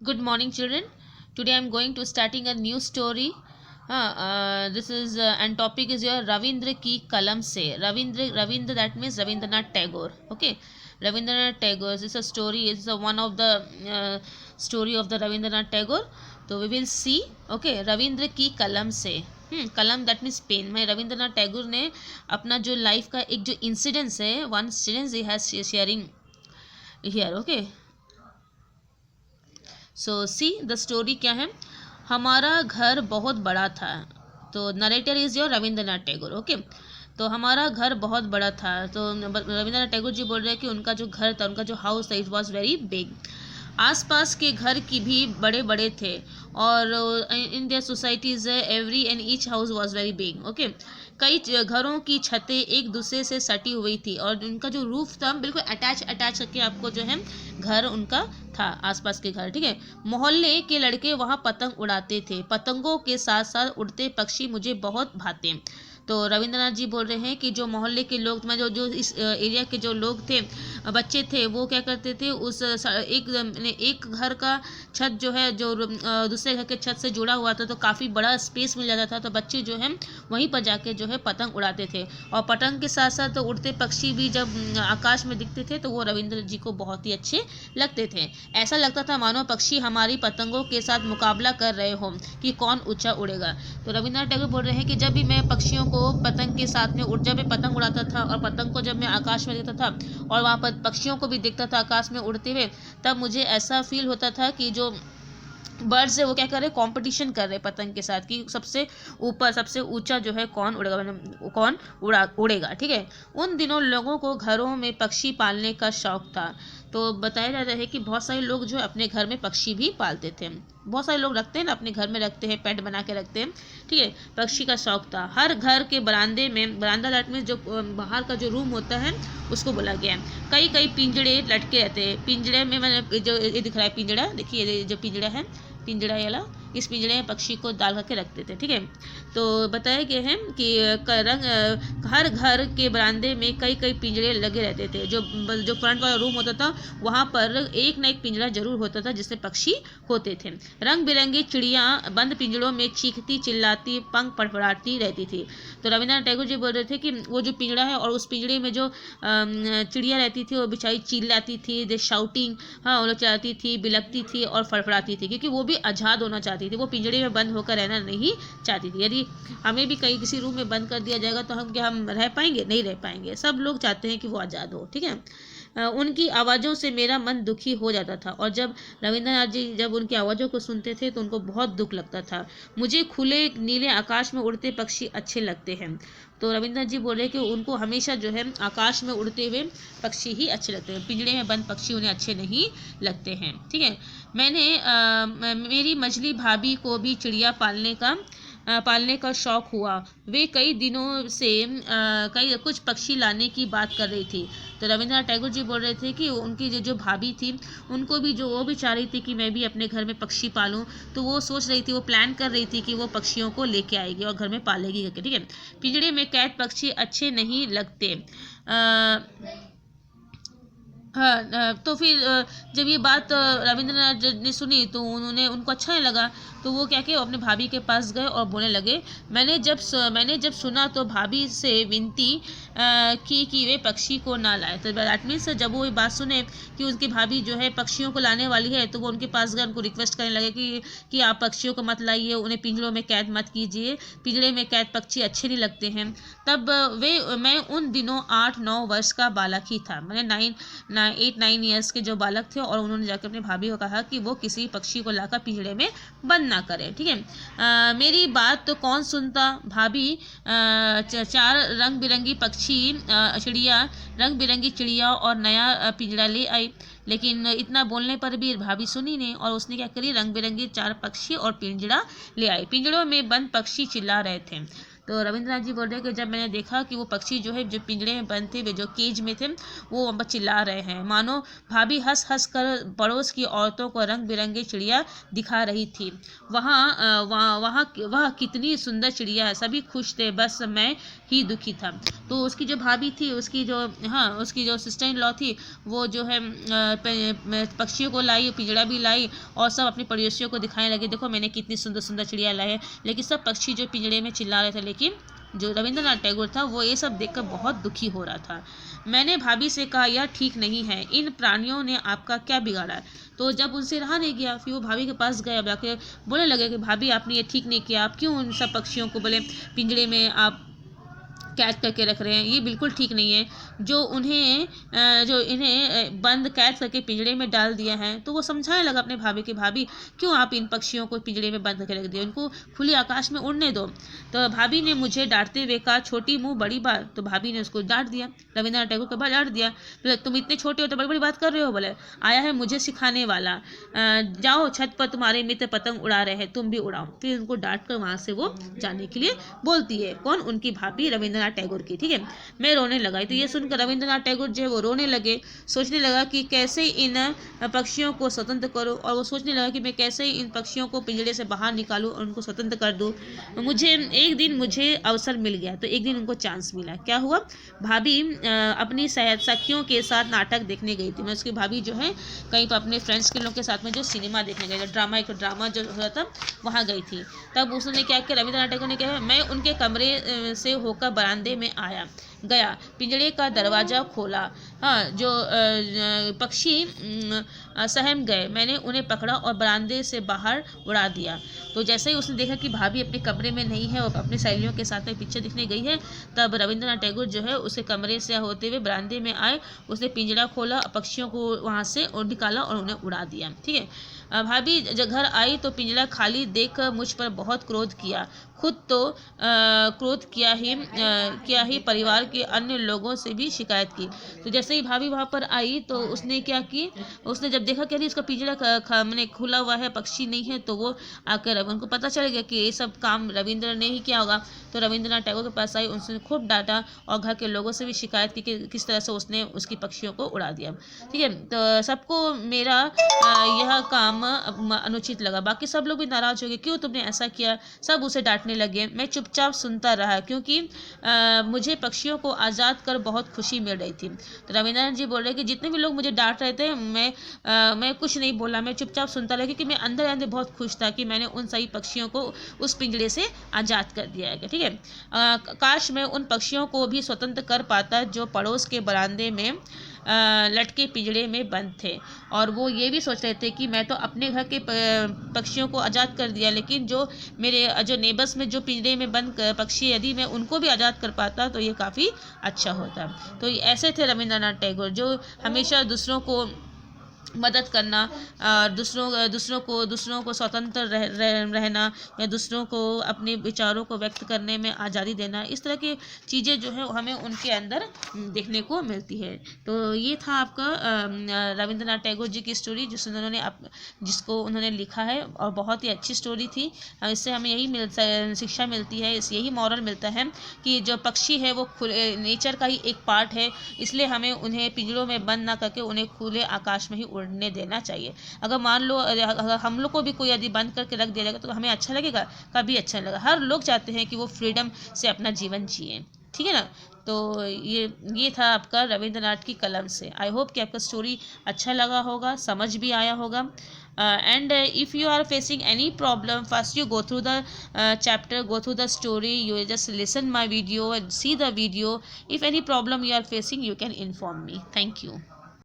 Good morning, children. Today I'm going to starting a new story. This is and topic is your Ravindra ki kalam se. Ravindra that means Ravindranath Tagore. Okay, Ravindranath Tagore. This is a story. It's one of the story of the Ravindranath Tagore. So we will see. Okay, Ravindra ki kalam se. कलम that means pen में रविंद्रनाथ टैगोर ने अपना जो life का एक जो incidence है one incidence he has sharing here. Okay, so see the story क्या है. हमारा घर बहुत बड़ा था. तो narrator is your Rabindranath Tagore. Okay, तो हमारा घर बहुत बड़ा था. तो रविंद्रनाथ टैगोर जी बोल रहे हैं कि उनका जो घर था, उनका जो हाउस था, इट वॉज वेरी बिग. आसपास के घर की भी बड़े बड़े थे और in their societies every and each house was very big. Okay, कई घरों की छतें एक दूसरे से सटी हुई थी और उनका जो रूफ था बिल्कुल अटैच करके आपको जो है घर उनका था, आसपास के घर. ठीक है, मोहल्ले के लड़के वहाँ पतंग उड़ाते थे. पतंगों के साथ साथ उड़ते पक्षी मुझे बहुत भाते. तो रविंद्रनाथ जी बोल रहे हैं कि जो मोहल्ले के लोग जो जो इस एरिया के जो लोग थे, बच्चे थे, वो क्या करते थे, उस एक घर का छत जो है जो दूसरे घर के छत से जुड़ा हुआ था, तो काफ़ी बड़ा स्पेस मिल जाता था. तो बच्चे जो है वहीं पर जाके जो है पतंग उड़ाते थे. और पतंग के साथ साथ तो उड़ते पक्षी भी जब आकाश में दिखते थे तो वो रविंद्र जी को बहुत ही अच्छे लगते थे. ऐसा लगता था मानो पक्षी हमारी पतंगों के साथ मुकाबला कर रहे हों कि कौन ऊंचा उड़ेगा. तो रविंद्रनाथ टैगोर बोल रहे हैं कि जब भी मैं पक्षियों को पतंग के साथ में जब मैं पतंग उड़ाता था और पतंग को जब मैं आकाश में देखता था और वहाँ पर पक्षियों को भी देखता था आकाश में उड़ते हुए, तब मुझे ऐसा फील होता था कि जो बर्ड्स है वो क्या कर रहे, कंपटीशन कर रहे पतंग के साथ कि सबसे ऊपर सबसे ऊंचा जो है कौन उड़ेगा, कौन उड़ेगा. ठीक है, उन दिनों लोगों को घरों में पक्षी पालने का शौक था. तो बताया जाता है कि बहुत सारे लोग जो अपने घर में पक्षी भी पालते थे. बहुत सारे लोग रखते हैं ना, अपने घर में रखते हैं, पेट बना के रखते हैं. ठीक है, पक्षी का शौक था. हर घर के बरामदे में, बरामदा दैट मीन्स जो बाहर का जो रूम होता है उसको बोला गया है. कई कई पिंजड़े लटके रहते हैं. पिंजड़े में मैंने जो ये दिख रहा है पिंजड़ा, देखिए ये जो पिंजड़ा है, पिंजड़ा वाला, इस पिंजड़े में पक्षी को डाल करके रखते थे. ठीक है, तो बताया गया है कि हर घर के बरामदे में कई कई पिंजड़े लगे रहते थे. जो फ्रंट वाला रूम होता था वहाँ पर एक ना एक पिंजड़ा जरूर होता था जिसमें पक्षी होते थे. रंग बिरंगी चिड़िया बंद पिंजड़ों में चीखती चिल्लाती पंख फड़फड़ाती रहती थी. तो रविंद्रनाथ टैगोर जी बोल रहे थे कि वो जो पिंजड़ा है और उस पिंजड़े में जो चिड़िया रहती थी वो बेचारी चिल्लाती थी, दे शाउटिंग, हाँ वो लोग चलाती थी, बिलकती थी और फड़फड़ाती थी, क्योंकि वो भी आज़ाद होना चाहती थी. वो पिंजड़े में बंद होकर रहना नहीं चाहती थी. यदि हमें भी कहीं किसी रूम में बंद कर दिया जाएगा तो हम रह पाएंगे? नहीं रह पाएंगे. सब लोग चाहते हैं कि वो आज़ाद हो. ठीक है, उनकी आवाज़ों से मेरा मन दुखी हो जाता था और जब रविंद्रनाथ जी जब उनकी आवाज़ों को सुनते थे तो उनको बहुत दुख लगता था. मुझे खुले नीले आकाश में उड़ते पक्षी अच्छे लगते हैं. तो रविंद्रनाथ जी बोल रहे हैं कि उनको हमेशा जो है आकाश में उड़ते हुए पक्षी ही अच्छे लगते हैं, पिंजड़े में बंद पक्षी उन्हें अच्छे नहीं लगते हैं. ठीक है, मेरी मझली भाभी को भी चिड़िया पालने का शौक हुआ. वे कई दिनों से कई कुछ पक्षी लाने की बात कर रही थी. तो रविंद्रनाथ टैगोर जी बोल रहे थे कि उनकी जो भाभी थी उनको भी वो भी चाह रही थी कि मैं भी अपने घर में पक्षी पालूं. तो वो सोच रही थी, वो प्लान कर रही थी कि वो पक्षियों को लेके आएगी और घर में पालेगी करके. ठीक है, पिंजड़े में कैद पक्षी अच्छे नहीं लगते. हाँ, तो फिर जब ये बात रविंद्रनाथ ने सुनी तो उनको अच्छा नहीं लगा. तो वो क्या किया, अपने भाभी के पास गए और बोलने लगे, मैंने जब सुना तो भाभी से विनती की कि वे पक्षी को ना लाए. तो दैट मीन्स जब वो ये बात सुने कि उनकी भाभी जो है पक्षियों को लाने वाली है तो वो उनके पास गए, उनको रिक्वेस्ट करने लगे कि आप पक्षियों को मत लाइए, उन्हें पिंजड़ों में कैद मत कीजिए, पिंजड़े में कैद पक्षी अच्छे नहीं लगते हैं. तब मैं उन दिनों 8-9 वर्ष का बालक ही था. मैंने 8-9 ईयर्स के जो बालक थे और उन्होंने जाकर अपनी भाभी को कहा कि वो किसी पक्षी को लाकर पिंजड़े में बंद ना करें. ठीक है, मेरी बात तो कौन सुनता. भाभी 4 रंग बिरंगी चिड़िया और नया पिंजड़ा ले आई. लेकिन इतना बोलने पर भी भाभी सुनी नहीं और उसने क्या करी, रंग बिरंगे 4 पक्षी और पिंजड़ा ले आई. पिंजड़ों में बंद पक्षी चिल्ला रहे थे. तो रविंद्रनाथ जी बोल रहे हैं कि जब मैंने देखा कि वो पक्षी जो है जो पिंजरे में बंद थे, वे जो केज में थे, वो अब चिल्ला रहे हैं, मानो भाभी हंस हंस कर पड़ोस की औरतों को रंग बिरंगी चिड़िया दिखा रही थी। वह कितनी सुंदर चिड़िया है, सभी खुश थे, बस मैं ही दुखी था। तो उसकी जो भाभी थी, उसकी जो सिस्टर इन लॉ थी, वो जो है पक्षियों को लाई, पिंजरा भी लाई और सब अपनी पड़ोसियों को दिखाने लगे, देखो मैंने कितनी सुंदर सुंदर चिड़िया लाई है। लेकिन सब पक्षी जो पिंजरे में चिल्ला रहे थे, लेकिन जो रविंद्रनाथ टैगोर था वो ये सब देखकर बहुत दुखी हो रहा था। मैंने भाभी से कहा, यह ठीक नहीं है, इन प्राणियों ने आपका क्या बिगाड़ा है। तो जब उनसे रहा नहीं गया, फिर वो भाभी के पास गए, जाके बोलने लगे कि भाभी आपने ये ठीक नहीं किया, आप क्यों उन सब पक्षियों को बोले पिंजरे में आप कैद करके रख रहे हैं, ये बिल्कुल ठीक नहीं है। जो इन्हें बंद कैद करके पिंजरे में डाल दिया है। तो वो समझाने लगा अपने भाभी कि भाभी क्यों आप इन पक्षियों को पिंजरे में बंद करके रख दिया, इनको खुले आकाश में उड़ने दो। तो भाभी ने मुझे डांटते हुए कहा, छोटी मुँह बड़ी बात। तो भाभी ने उसको डांट दिया, रविंद्रनाथ टैगोर के बाद डांट दिया, बोले तुम इतने छोटे हो तो बड़ी बड़ी बात कर रहे हो, बोले आया है मुझे सिखाने वाला, जाओ छत पर तुम्हारे मित्र पतंग उड़ा रहे हैं, तुम भी उड़ाओ। फिर उनको डांट कर वहाँ से वो जाने के लिए बोलती है। कौन? उनकी भाभी रविंद्रनाथ टैगोर की। ठीक है, मैं रोने लगा। तो ये सुनकर रविंद्रनाथ टैगोर जो है वो रोने लगे, सोचने लगा कि कैसे इन पक्षियों को स्वतंत्र करूं, और वो सोचने लगा कि मैं कैसे इन पक्षियों को पिंजरे से बाहर निकालूं और उनको स्वतंत्र कर दूं। एक दिन मुझे अवसर मिल गया। तो एक दिन उनको चांस मिला। क्या हुआ? भाभी अपनी सखियों के साथ नाटक देखने गई थी। मैं उसकी भाभी जो है कहीं पर अपने फ्रेंड्स के लोग के साथ में जो सिनेमा देखने गई, एक ड्रामा जो हो रहा था वहाँ गई थी। तब उसने क्या किया, रविंद्रनाथ टैगोर ने क्या, मैं उनके कमरे से होकर बरामदे में गया, पिंजरे का दरवाज़ा खोला। हाँ, जो पक्षी सहम गए, मैंने उन्हें पकड़ा और बरामदे से बाहर उड़ा दिया। तो जैसे ही उसने देखा कि भाभी अपने कमरे में नहीं है और अपनी सहेलियों के साथ में पिक्चर दिखने गई है, तब रविंद्रनाथ टैगोर जो है उसके कमरे से होते हुए बरामदे में आए, उसने पिंजरा खोला, पक्षियों को वहाँ से निकाला और उन्हें उड़ा दिया। ठीक है, भाभी जब घर आई तो पिंजरा खाली देखकर मुझ पर बहुत क्रोध किया। खुद तो क्रोध किया ही परिवार के अन्य लोगों से भी शिकायत की। तो जैसे ही भाभी वहाँ पर आई तो उसने क्या की, उसने जब देखा कि इसका पिंजरा मैंने खुला हुआ है, पक्षी नहीं है, तो वो आकर उनको पता चल गया कि ये सब काम रविंद्र ने ही किया होगा। तो रविंद्रनाथ टैगोर के पास आई, उसने खूब डांटा और घर के लोगों से भी शिकायत की कि किस तरह से उसने उसकी पक्षियों को उड़ा दिया। ठीक है, तो सबको मेरा यह काम अनुचित लगा। बाकी सब लोग भी नाराज हो गए, क्यों तुमने ऐसा किया। सब उसे डांटने लगे। मैं चुपचाप सुनता रहा, क्योंकि मुझे पक्षियों को आज़ाद कर बहुत खुशी मिल रही थी। तो रविंद्रनाथ जी बोल रहे कि जितने भी लोग मुझे डांट रहे थे, मैं कुछ नहीं बोला, मैं चुपचाप सुनता रहा, क्योंकि मैं अंदर अंदर बहुत खुश था कि मैंने उन सभी पक्षियों को उस पिंजरे से आज़ाद कर दिया है। ठीक है, काश मैं उन पक्षियों को भी स्वतंत्र कर पाता जो पड़ोस के बरामदे में लटके पिंजरे में बंद थे, और वो ये भी सोच रहे थे कि मैं तो अपने घर के पक्षियों को आज़ाद कर दिया, लेकिन जो मेरे जो नेबर्स में जो पिंजरे में बंद पक्षी, यदि मैं उनको भी आज़ाद कर पाता तो ये काफ़ी अच्छा होता। तो ऐसे थे रविंद्रनाथ टैगोर, जो हमेशा दूसरों को मदद करना, दूसरों को स्वतंत्र रहना, या दूसरों को अपने विचारों को व्यक्त करने में आज़ादी देना, इस तरह की चीज़ें जो है हमें उनके अंदर देखने को मिलती है। तो ये था आपका रविंद्रनाथ टैगोर जी की स्टोरी, जिसको उन्होंने लिखा है, और बहुत ही अच्छी स्टोरी थी। इससे हमें यही शिक्षा मिलती है, यही मॉरल मिलता है कि जो पक्षी है वो नेचर का ही एक पार्ट है, इसलिए हमें उन्हें पिंजरों में बंद ना करके उन्हें खुले आकाश में ही उड़ने देना चाहिए। अगर मान लो अगर हम लोग को भी कोई यदि बंद करके रख दिया जाएगा तो हमें अच्छा लगेगा? कभी अच्छा नहीं लगेगा। हर लोग चाहते हैं कि वो फ्रीडम से अपना जीवन जिए। ठीक है ना? तो ये था आपका रविंद्रनाथ की कलम से। आई होप कि आपका स्टोरी अच्छा लगा होगा, समझ भी आया होगा। And if you are facing any problem, first you go through the chapter, go through the story, you just listen my video and see the video. If any problem you are facing, you can inform me. Thank you.